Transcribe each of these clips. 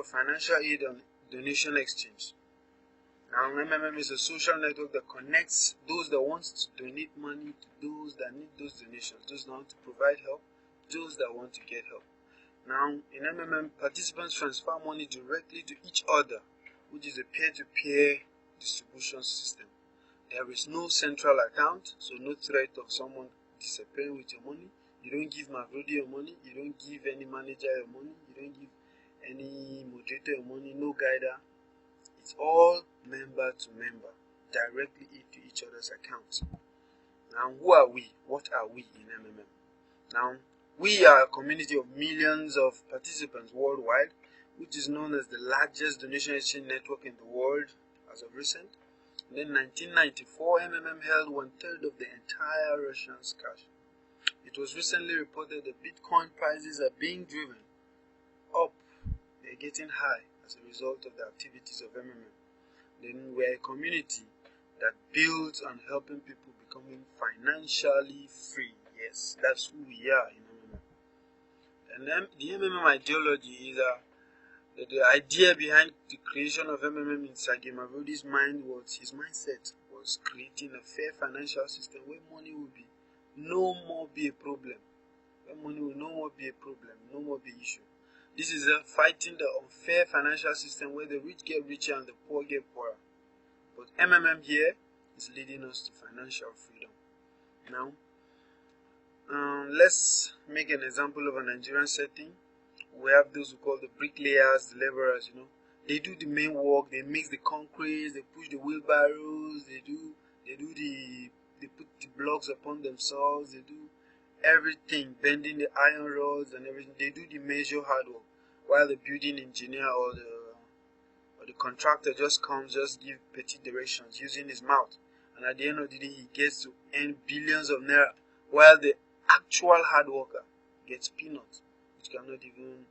Financial aid and donation exchange. Now, MMM is a social network that connects those that want to donate money to those that need those donations, those that want to provide help, those that want to get help. Now, in MMM, participants transfer money directly to each other, which is a peer-to-peer distribution system. There is no central account, so no threat of someone disappearing with your money. You don't give Mavrodi your money, you don't give any manager your money, you don't give any moderator your money, no guider. It's all member to member, directly into each other's accounts. Now, who are we? What are we in MMM? Now, we are a community of millions of participants worldwide, which is known as the largest donation exchange network in the world as of recent. In 1994, MMM held 1/3 of the entire Russian's cash. It was recently reported that Bitcoin prices are being driven up. They're getting high as a result of the activities of MMM. Then we're a community that builds on helping people becoming financially free. Yes, that's who we are in MMM. And then the MMM ideology is the idea behind the creation of MMM in Sergey Mavrodi's mind was, his mindset was creating a fair financial system where money will be no more be a problem. Where money will no more be a problem, no more be an issue. This is fighting the unfair financial system where the rich get richer and the poor get poorer. But MMM here is leading us to financial freedom. Now, let's make an example of a Nigerian setting. We have those who call the bricklayers, the laborers, They do the main work, they mix the concrete, they push the wheelbarrows, they put the blocks upon themselves, they do everything, bending the iron rods and everything. They do the major hard work, while the building engineer or the contractor just give petty directions using his mouth, and at the end of the day he gets to earn billions of naira, while the actual hard worker gets peanuts, which cannot even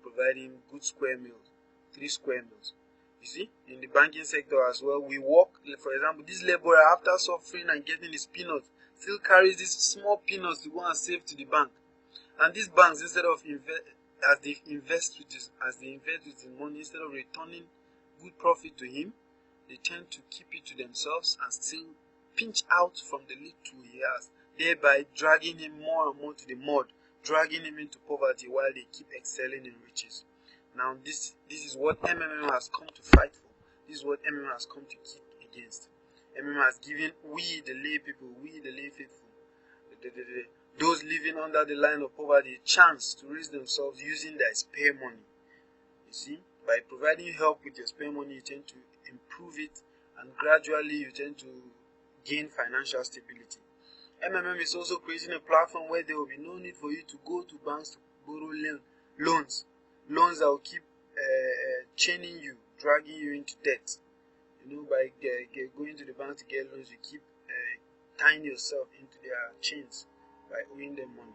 provide him good square meals, 3 square meals. You see, in the banking sector as well, we work. For example, this laborer, after suffering and getting his peanuts, still carries these small peanuts to go and save to the bank. And these banks, instead of as they invest with his money, instead of returning good profit to him, they tend to keep it to themselves and still pinch out from the little he has, thereby dragging him more and more to the mud, dragging him into poverty while they keep excelling in riches. Now, this is what MMM has come to fight for. This is what MMM has come to kick against. MMM has given we, the lay people, we, the lay faithful, those living under the line of poverty, a chance to raise themselves using their spare money. You see, by providing help with your spare money, you tend to improve it, and gradually you tend to gain financial stability. MMM is also creating a platform where there will be no need for you to go to banks to borrow loans that will keep chaining you, dragging you into debt. By going to the bank to get loans, you keep tying yourself into their chains by owing them money.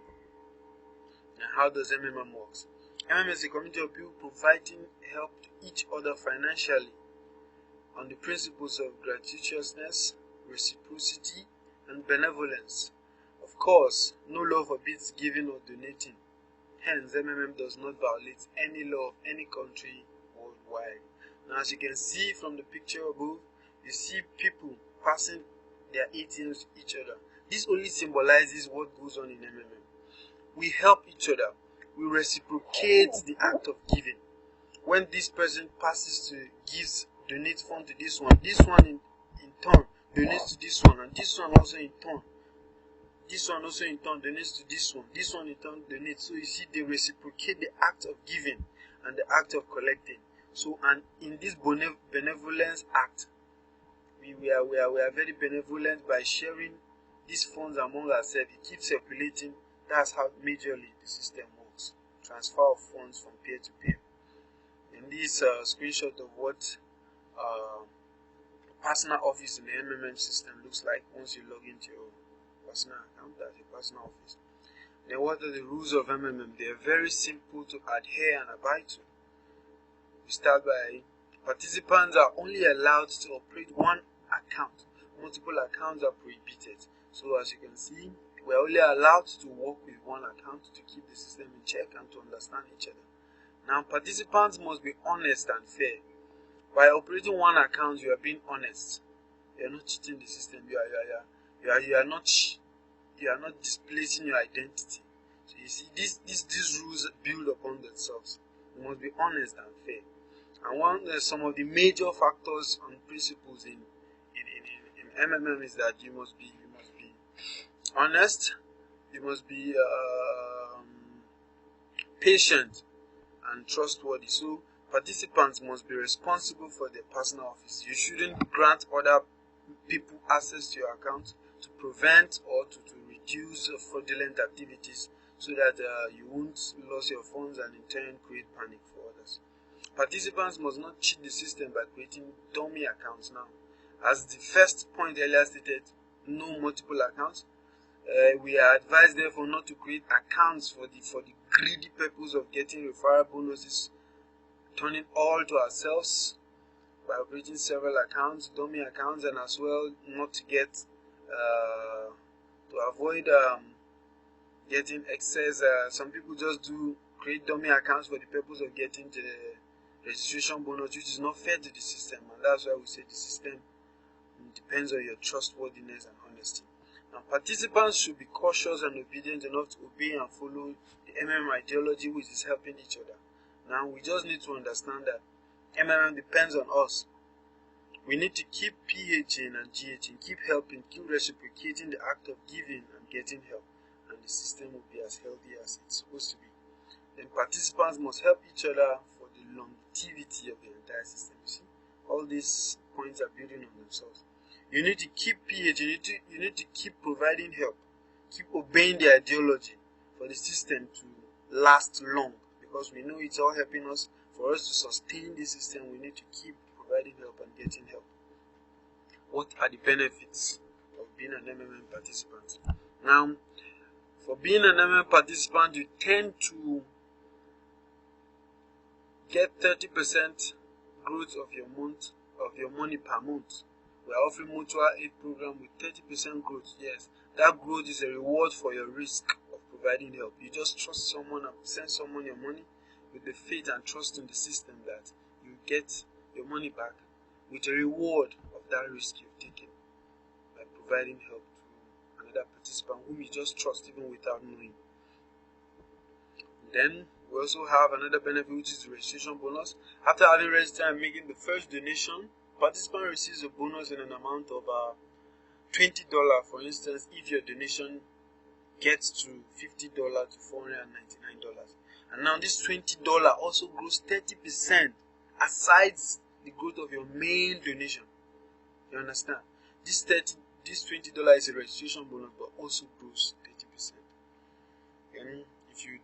Now, how does MMM work? MMM is a community of people providing help to each other financially on the principles of gratuitousness, reciprocity, and benevolence. Of course, no law forbids giving or donating. Hence, MMM does not violate any law of any country worldwide. Now, as you can see from the picture above, you see people passing their ATMs to each other. This only symbolizes what goes on in MMM. We help each other. We reciprocate the act of giving. When this person donates funds to this one in turn donates to this one, and this one also in turn. This one also in turn donates to this one in turn donates. So you see, they reciprocate the act of giving and the act of collecting. So, and in this benevolence act, we are very benevolent by sharing these funds among ourselves. It keeps circulating. That's how majorly the system works. Transfer of funds from peer to peer. In this screenshot of what personal office in the MMM system looks like once you log into your personal account as a personal office. Then what are the rules of MMM? They are very simple to adhere and abide to. We start by participants are only allowed to operate one account. Multiple accounts are prohibited. So as you can see, we are only allowed to work with one account to keep the system in check and to understand each other. Now, participants must be honest and fair. By operating one account, you are being honest. You are not cheating the system. You are not displacing your identity. So you see, these rules build upon themselves. You must be honest and fair. And some of the major factors and principles in MMM is that you must be honest. You must be patient and trustworthy. So participants must be responsible for their personal office. You shouldn't grant other people access to your account to prevent or to reduce fraudulent activities, so that you won't lose your funds and in turn create panic for others. Participants must not cheat the system by creating dummy accounts. Now, as the first point earlier stated, no multiple accounts. We are advised therefore not to create accounts for the greedy purpose of getting referral bonuses, turning all to ourselves by operating several accounts, dummy accounts, and as well not to get to avoid getting excess. Some people just do create dummy accounts for the purpose of getting the registration bonus, which is not fair to the system, and that's why we say the system depends on your trustworthiness and honesty. Now, participants should be cautious and obedient enough to obey and follow the MMM ideology, which is helping each other. Now, we just need to understand that MMM depends on us. We need to keep PHing and GHing, keep helping, keep reciprocating the act of giving and getting help, and the system will be as healthy as it's supposed to be. Then participants must help each other for the longevity of the entire system. You see, all these points are building on themselves. You need to keep PH, you need to keep providing help, keep obeying the ideology for the system to last long, because we know it's all helping us. For us to sustain this system, we need to keep providing help and getting help. What are the benefits of being an MMM participant? Now, for being an MMM participant, you tend to get 30% growth of your money per month. We are offering mutual aid program with 30% growth. Yes, that growth is a reward for your risk of providing help. You just trust someone and send someone your money with the faith and trust in the system that you get your money back with a reward of that risk you've taken by providing help to another participant whom you just trust even without knowing. Then we also have another benefit, which is the registration bonus. After having registered and making the first donation, participant receives a bonus in an amount of $20. For instance, if your donation gets to $50 to $499, and now this $20 also grows 30% aside the growth of your main donation. You understand? This $20 is a registration bonus, but also grows 30%. And if you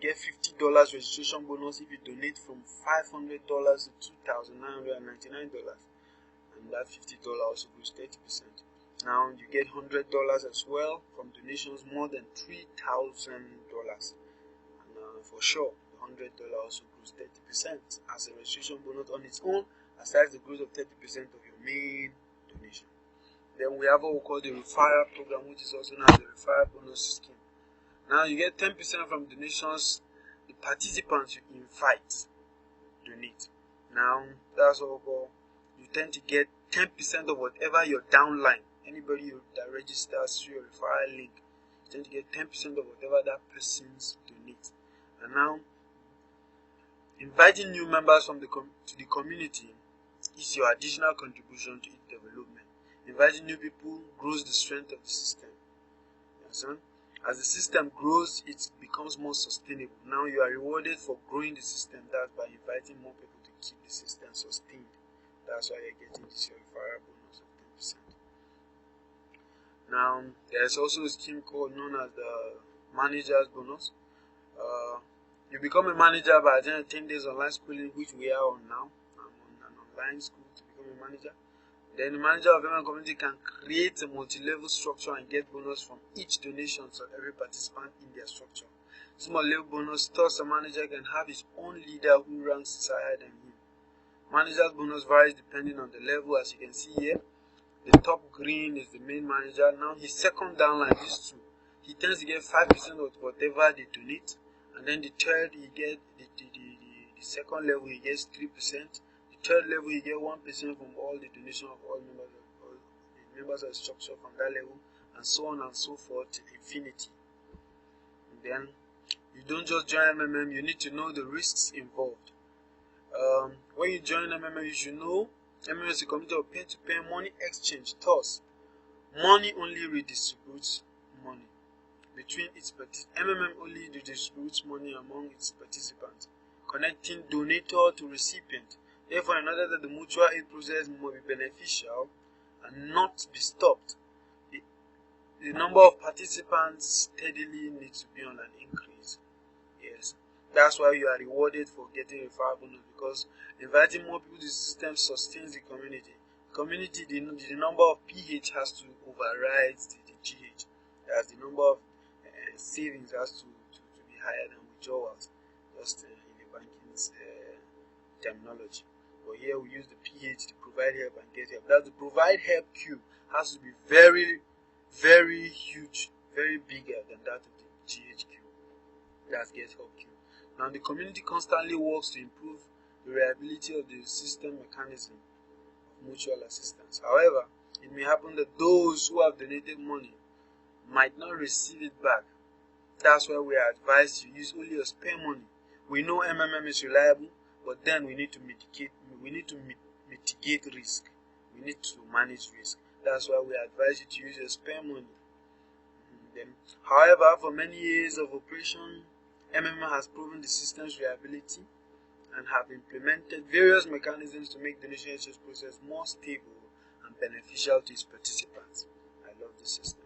get $50 registration bonus if you donate from $500 to $2,999, and that $50 also grows 30%. Now you get $100 as well from donations more than $3,000, and for sure the $100 also grows 30% as a registration bonus on its own, aside the growth of 30% of your main donation. Then we have what we call the referral program, which is also known as the referral bonus scheme. Now you get 10% from donations the participants you invite donate. Now that's what we call, you tend to get 10% of whatever your downline, anybody that registers through your referral link, you tend to get 10% of whatever that person's donate. And now inviting new members from to the community is your additional contribution to its development. Inviting new people grows the strength of the system. You understand? As the system grows, it becomes more sustainable. Now you are rewarded for growing the system. That's by inviting more people to keep the system sustained. That's why you're getting this referral bonus of 10%. Now there's also a scheme called known as the manager's bonus. You become a manager by attending 10 days online schooling, which we are on now. I'm on an online school to become a manager. Then the manager of every community can create a multi-level structure and get bonus from each donation of every participant in their structure. This multi-level bonus thus a manager can have his own leader who ranks higher than him. Manager's bonus varies depending on the level, as you can see here. The top green is the main manager. Now his second downline, these two, he tends to get 5% of whatever they donate, and then the third he get the The second level, he gets 3%. The third level, he gets 1% from all the donation of all the members of the structure from that level, and so on and so forth to infinity. And then you don't just join MMM, you need to know the risks involved. When you join MMM, you should know MMM is a community of peer-to-peer money exchange. Thus, money only redistributes money between its participants. MMM only redistributes money among its participants, connecting donator to recipient. Therefore, in order that the mutual aid process must be beneficial and not be stopped, the number of participants steadily needs to be on an increase. Yes, that's why you are rewarded for getting a referral bonus, because inviting more people to the system sustains the community. The number of PH has to override the GH. As the number of savings has to be higher than withdrawals, just in the banking terminology. But here we use the PH to provide help and get help. That the provide help queue has to be very, very huge, very bigger than that of the GH queue. That's get help queue. Now the community constantly works to improve the reliability of the system mechanism of mutual assistance. However, it may happen that those who have donated money might not receive it back. That's why we are advised to use only your spare money. We know MMM is reliable, but then we need to mitigate risk. We need to manage risk. That's why we advise you to use your spare money. However, for many years of operation, MMM has proven the system's reliability and have implemented various mechanisms to make the donation exchange process more stable and beneficial to its participants. I love the system.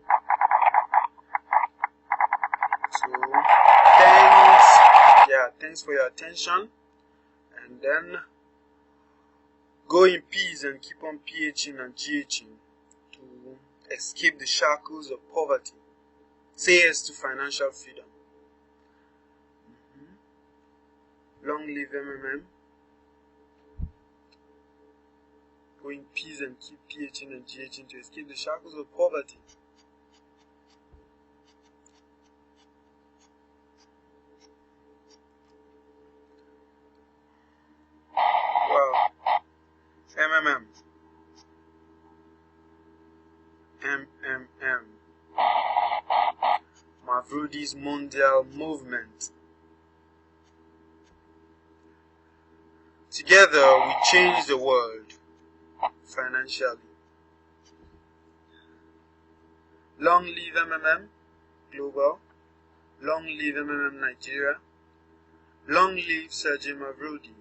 So, thanks for your attention, and then go in peace and keep on PHing and GHing to escape the shackles of poverty. Say yes to financial freedom. Long live MMM. Go in peace and keep PHing and GHing to escape the shackles of poverty. Wow. MMM. Mavrudi's Mondial Movement. Together we change the world financially. Long live MMM Global. Long live MMM Nigeria. Long live Sergey Mavrudi.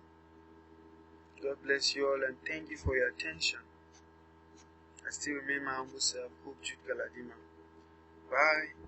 God bless you all and thank you for your attention. I still remain my humble self, Hope Jude Galadima. Bye.